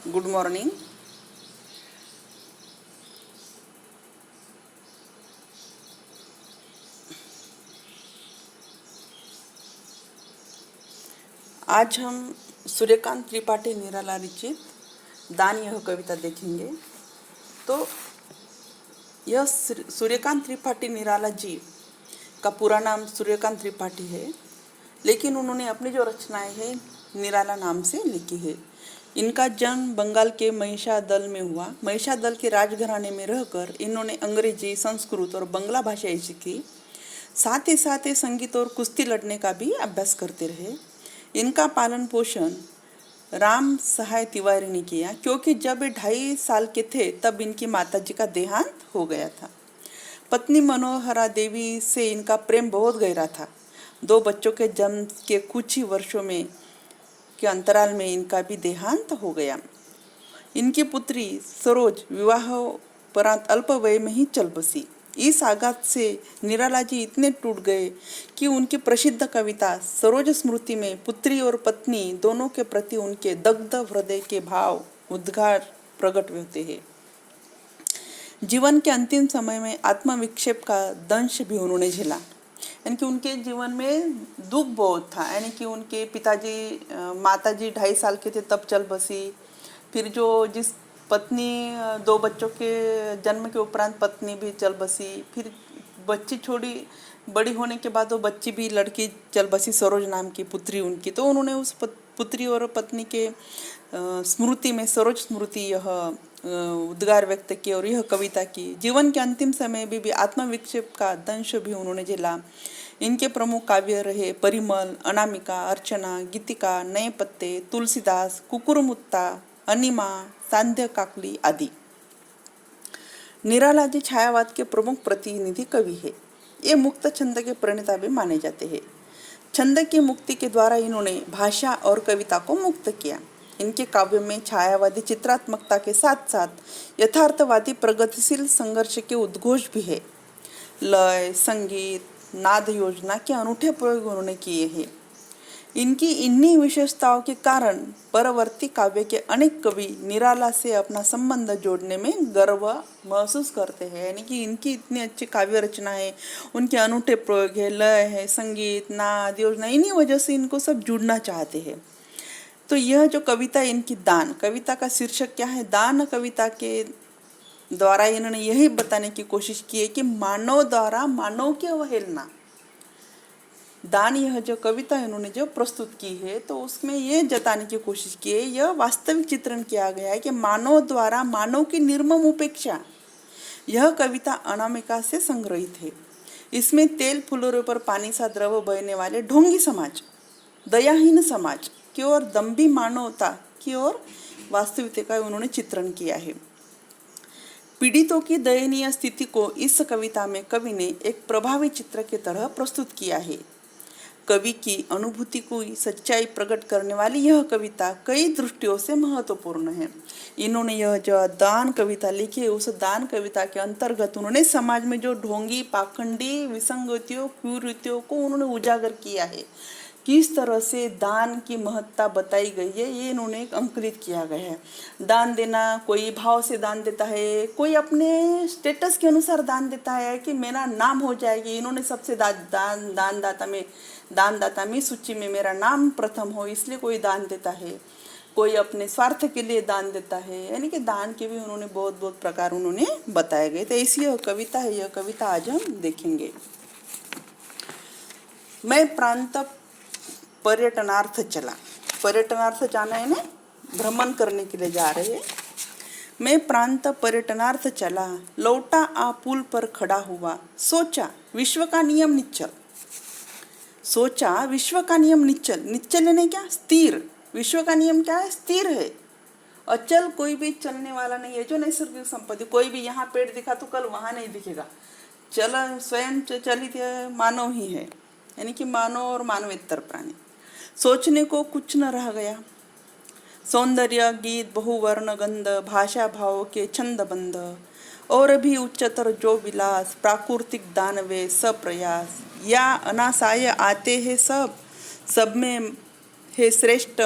Good morning. आज हम सूर्यकांत त्रिपाठी निराला लिखित दान यह कविता देखेंगे। तो यह सूर्यकांत त्रिपाठी निराला जी का पूरा नाम सूर्यकांत त्रिपाठी है, लेकिन उन्होंने अपनी जो रचनाएं हैं निराला नाम से लिखी है। इनका जन्म बंगाल के महिषादल में हुआ। महिषादल के राजघराने में रहकर इन्होंने अंग्रेजी, संस्कृत और बंगला भाषाएं सीखी। साथ ही संगीत और कुश्ती लड़ने का भी अभ्यास करते रहे। इनका पालन पोषण राम सहाय तिवारी ने किया, क्योंकि जब ये 2.5 साल के थे तब इनकी माताजी का देहांत हो गया था। पत्नी मनोहरा देवी से इनका प्रेम बहुत गहरा था। 2 बच्चों के जन्म के कुछ ही वर्षों में के अंतराल में इनका भी देहांत हो गया। इनकी पुत्री सरोज विवाहोपरांत अल्प वय में ही चल बसी। इस आघात से निराला जी इतने टूट गए कि उनकी प्रसिद्ध कविता सरोज स्मृति में पुत्री और पत्नी दोनों के प्रति उनके दग्ध हृदय के भाव उद्गार प्रकट होते हैं। जीवन के अंतिम समय में आत्मविक्षेप का दंश भी उन्होंने झेला। यानी कि उनके जीवन में दुख बहुत था। यानी कि उनके माताजी 2.5 साल के थे तब चल बसी। फिर जिस पत्नी 2 बच्चों के जन्म के उपरांत पत्नी भी चल बसी। फिर बच्ची छोड़ी, बड़ी होने के बाद वो बच्ची भी लड़की चल बसी, सरोज नाम की पुत्री उनकी। तो उन्होंने उस पुत्री और पत्नी के स्मृति में सरोज स्मृति यह उद्गार व्यक्त किए और यह कविता की। जीवन के अंतिम समय भी आत्मविक्षेप का दंश भी उन्होंने झेला। इनके प्रमुख काव्य रहे परिमल, अनामिका, अर्चना, गीतिका, नए पत्ते, तुलसीदास, कुकुरमुत्ता, अनिमा, सांध्य काकली आदि। निराला जी छायावाद के प्रमुख प्रतिनिधि कवि है। ये मुक्त छंद के प्रणेता भी माने जाते हैं। छंद की मुक्ति के द्वारा इन्होंने भाषा और कविता को मुक्त किया। इनके काव्य में छायावादी चित्रात्मकता के साथ साथ यथार्थवादी प्रगतिशील संघर्ष के उद्घोष भी है। लय, संगीत, नाद योजना के अनूठे प्रयोग उन्होंने किए हैं। इनकी इन्हीं विशेषताओं के कारण परवर्ती काव्य के अनेक कवि निराला से अपना संबंध जोड़ने में गर्व महसूस करते हैं। यानी कि इनकी इतनी अच्छी काव्य रचना है, उनके अनूठे प्रयोग है, लय है, संगीत, नाद योजना, इन्हीं वजह से इनको सब जुड़ना चाहते हैं। तो यह जो कविता इनकी दान, कविता का शीर्षक क्या है? दान। कविता के द्वारा इन्होंने यही बताने की कोशिश की है कि मानव द्वारा मानव की अवहेलना। दान यह जो कविता इन्होंने जो प्रस्तुत की है, तो उसमें ये जताने की कोशिश की है, यह वास्तविक चित्रण किया गया है कि मानव द्वारा मानव की निर्मम उपेक्षा। यह कविता अनामिका से संग्रहित है। इसमें तेल फुलोरों पर पानी सा द्रव बहने वाले ढोंगी समाज, दयाहीन समाज की ओर, दम्भी मानवता की ओर वास्तविकता का उन्होंने चित्रण किया है। पीड़ितों की दयनीय स्थिति को इस कविता में कवि ने एक प्रभावी चित्र की तरह प्रस्तुत किया है। कवि की अनुभूति को सच्चाई प्रकट करने वाली यह कविता कई दृष्टियों से महत्वपूर्ण है। इन्होंने यह जो दान कविता लिखी है, उस दान कविता के अंतर्गत उन्होंने समाज में जो ढोंगी, पाखंडी, विसंगतियों, कुरीतियों को उन्होंने उजागर किया है। किस तरह से दान की महत्ता बताई गई है, ये इन्होंने अंकुरित किया गया है। दान देना, कोई भाव से दान देता है, कोई अपने स्टेटस के अनुसार दान देता है कि मेरा नाम हो जाएगी। इन्होंने सबसे दानदाता में सूची में मेरा नाम प्रथम हो, इसलिए कोई दान देता है। कोई अपने स्वार्थ के लिए दान देता है। यानी कि दान के भी उन्होंने बहुत बहुत प्रकार उन्होंने बताए गए। तो ऐसी यह कविता है। यह कविता आज हम देखेंगे। मैं प्रांत पर्यटनार्थ चला। पर्यटनार्थ जाना है ना, भ्रमण करने के लिए जा रहे हैं। मैं प्रांत पर्यटनार्थ चला, लौटा आ पुल पर खड़ा हुआ, सोचा विश्व का नियम निश्चल। सोचा विश्व का नियम निश्चल। निश्चल यानी क्या? स्थिर। विश्व का नियम क्या है? स्थिर है। अचल कोई भी चलने वाला नहीं है। जो नैसर्गिक संपत्ति, कोई भी यहाँ पेड़ दिखा तो कल वहाँ नहीं दिखेगा। स्वयं चलित मानव ही है। यानी कि मानव और मानवेतर प्राणी। सोचने को कुछ न रह गया। सौंदर्य, गीत, बहुवर्ण गंध, भाषा भाव के छंद बंद, और भी उच्चतर जो विलास, प्राकृतिक दानवे सब प्रयास, या अनासाय आते हैं सब में है श्रेष्ठ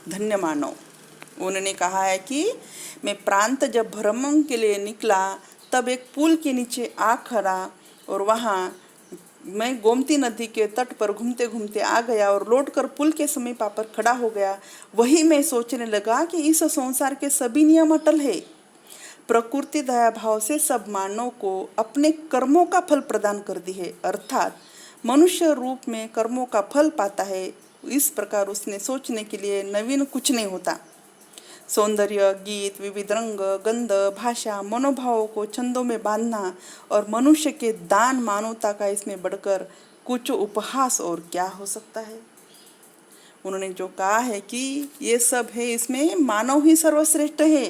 धन्य मानव। उन्होंने कहा है कि मैं प्रांत जब भ्रमण के लिए निकला तब एक पुल के नीचे आ खड़ा और वहाँ मैं गोमती नदी के तट पर घूमते घूमते आ गया और लौटकर पुल के समीप आकर खड़ा हो गया। वही मैं सोचने लगा कि इस संसार के सभी नियम अटल है। प्रकृति दया भाव से सब मानव को अपने कर्मों का फल प्रदान करती है, अर्थात मनुष्य रूप में कर्मों का फल पाता है। इस प्रकार उसने सोचने के लिए नवीन कुछ नहीं होता। सौंदर्य, गीत, विविध रंग, गंध, भाषा, मनोभावों को छंदों में बांधना और मनुष्य के दान मानवता का इसमें बढ़कर कुछ उपहास और क्या हो सकता है। उन्होंने जो कहा है कि ये सब है, इसमें मानव ही सर्वश्रेष्ठ है।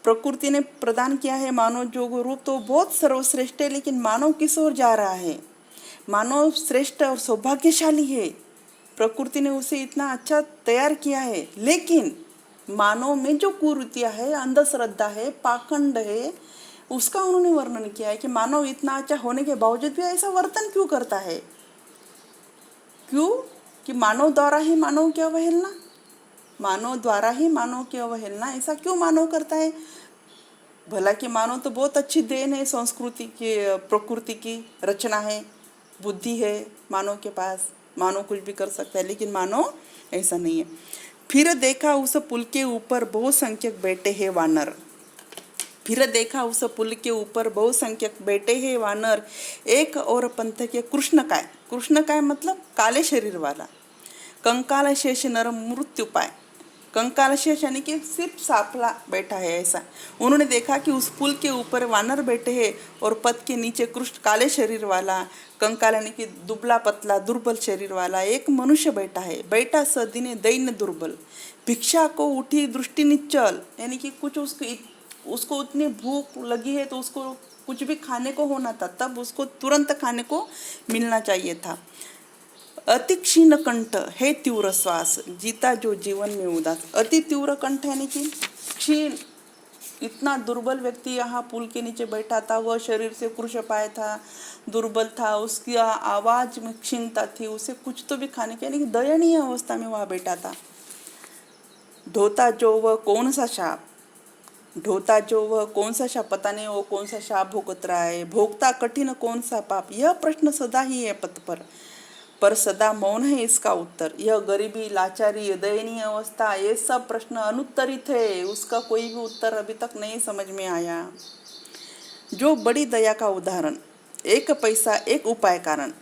प्रकृति ने प्रदान किया है मानव जो रूप तो बहुत सर्वश्रेष्ठ है, लेकिन मानव किस ओर जा रहा है। मानव श्रेष्ठ और सौभाग्यशाली है, प्रकृति ने उसे इतना अच्छा तैयार किया है, लेकिन मानव में जो कुरीतियाँ है, अंधश्रद्धा है, पाखंड है, उसका उन्होंने वर्णन किया है कि मानव इतना अच्छा होने के बावजूद भी ऐसा वर्तन क्यों करता है। क्यों? कि मानव द्वारा ही मानव की अवहेलना, मानव द्वारा ही मानव की अवहेलना, ऐसा क्यों मानव करता है। भला कि मानव तो बहुत अच्छी देन है, संस्कृति की, प्रकृति की रचना है, बुद्धि है मानव के पास, मानव कुछ भी कर सकता है, लेकिन मानव ऐसा नहीं है। फिर देखा उस पुल के ऊपर बहुसंख्यक बैठे हैं वानर। फिर देखा उस पुल के ऊपर बहुसंख्यक बैठे हैं वानर, एक और पंथ के कृष्णकाय। कृष्णकाय मतलब काले शरीर वाला। कंकाल शेष नर मृत्यु पाए। कंकाल शेष यानी कि सिर्फ साफला बैठा है, ऐसा। उन्होंने देखा कि उस पुल के ऊपर वानर बैठे हैं और पद के नीचे कृष्ण काले शरीर वाला, कंकाल यानी कि दुबला पतला दुर्बल शरीर वाला एक मनुष्य बैठा है। बैठा सदिने दैन्य दुर्बल, भिक्षा को उठी दृष्टि निश्चल, यानी कि कुछ उसको उतनी भूख लगी है तो उसको कुछ भी खाने को होना था, तब उसको तुरंत खाने को मिलना चाहिए था। अति क्षीण कंठ है तीव्र श्वास, जीता जो जीवन में उदास। अति तीव्र कंठ यानी कि क्षीण, इतना दुर्बल व्यक्ति यहाँ पुल के नीचे बैठा था। वह शरीर से कृशपाय था, दुर्बल था, उसकी आवाज में क्षीणता थी, उसे कुछ तो भी खाने के यानी कि दयनीय अवस्था में वहाँ बैठा था। ढोता जो वह कौन सा शाप, ढोता जो वह कौन सा शाप, पता नहीं वो कौन सा शाप भोगत रहा है। भोगता कठिन कौन सा पाप, यह प्रश्न सदा ही है पथ पर सदा मौन है इसका उत्तर। यह गरीबी, लाचारी, दयनीय अवस्था, ये सब प्रश्न अनुत्तरित है, उसका कोई भी उत्तर अभी तक नहीं समझ में आया। जो बड़ी दया का उदाहरण, एक पैसा एक उपाय कारण।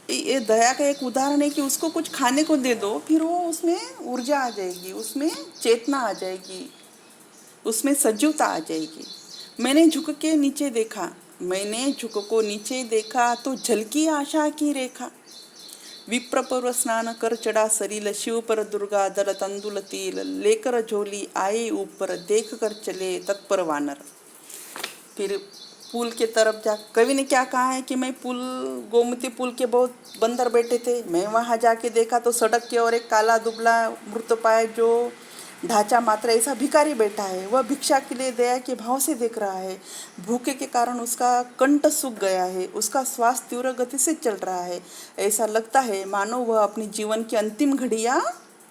ये दया का एक उदाहरण है कि उसको कुछ खाने को दे दो, फिर वो उसमें ऊर्जा आ जाएगी, उसमें चेतना आ जाएगी, उसमें सजीवता आ जाएगी। मैंने झुक के नीचे देखा, मैंने झुक को नीचे देखा तो झलकी आशा की रेखा। विप्र पर्व स्नान कर चढ़ा सरील, शिव पर दुर्गा दल तंदुल तिल, लेकर झोली आए ऊपर, देख कर चले तत्पर वानर। फिर पुल के तरफ जा, कवि ने क्या कहा है कि मैं गोमती पुल के बहुत बंदर बैठे थे, मैं वहाँ जाके देखा तो सड़क के और एक काला दुबला मृतपाय जो ढांचा मात्र ऐसा भिखारी बैठा है। वह भिक्षा के लिए दया के भाव से देख रहा है। भूखे के कारण उसका कंठ सूख गया है, उसका श्वास तीव्र गति से चल रहा है। ऐसा लगता है मानो वह अपनी जीवन की अंतिम घड़ियां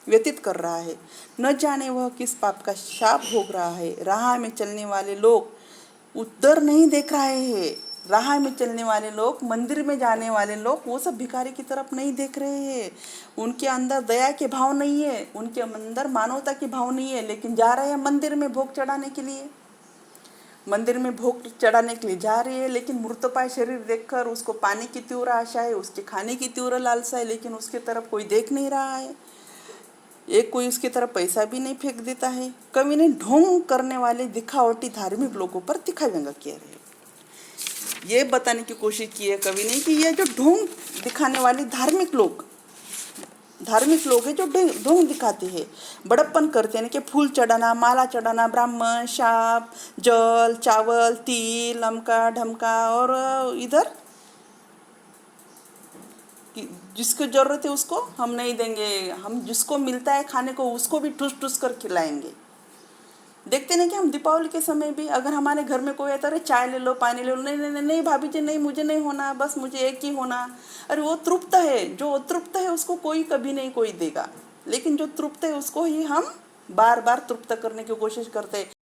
व्यतीत कर रहा है। न जाने वह किस पाप का शाप भोग रहा है। राह में चलने वाले लोग उधर नहीं देख रहे हैं, राह में चलने वाले लोग, मंदिर में जाने वाले लोग, वो सब भिखारी की तरफ नहीं देख रहे हैं। उनके अंदर दया के भाव नहीं है, उनके अंदर मानवता के भाव नहीं है, लेकिन जा रहे हैं मंदिर में भोग चढ़ाने के लिए, मंदिर में भोग चढ़ाने के लिए जा रही है। लेकिन मृतपाय शरीर देखकर उसको पाने की तीव्र आशा है, उसके खाने की तीव्र लालसा है, लेकिन उसकी तरफ कोई देख नहीं रहा है। एक कोई उसकी तरफ पैसा भी नहीं फेंक देता है। कवि ने ढोंग करने वाले दिखावटी धार्मिक लोगों पर तीखा व्यंग्य किया है। ये बताने की कोशिश की है कवि ने कि ये जो ढोंग दिखाने वाले धार्मिक लोग हैं, जो ढोंग दिखाते हैं, बड़प्पन करते हैं कि फूल चढ़ाना, माला चढ़ाना, ब्राह्मण, शाप, जल, चावल, तिल, अमका ढमका, और इधर जिसको जरूरत है उसको हम नहीं देंगे, हम जिसको मिलता है खाने को उसको भी ठूस ठूस कर खिलाएंगे। देखते नहीं कि हम दीपावली के समय भी अगर हमारे घर में कोई आता है, चाय ले लो, पानी ले लो, नहीं नहीं नहीं भाभी जी नहीं, मुझे नहीं होना, बस मुझे एक ही होना। अरे वो तृप्त है, जो तृप्त है उसको कोई कभी नहीं कोई देगा, लेकिन जो तृप्त है उसको ही हम बार बार तृप्त करने की कोशिश करते हैं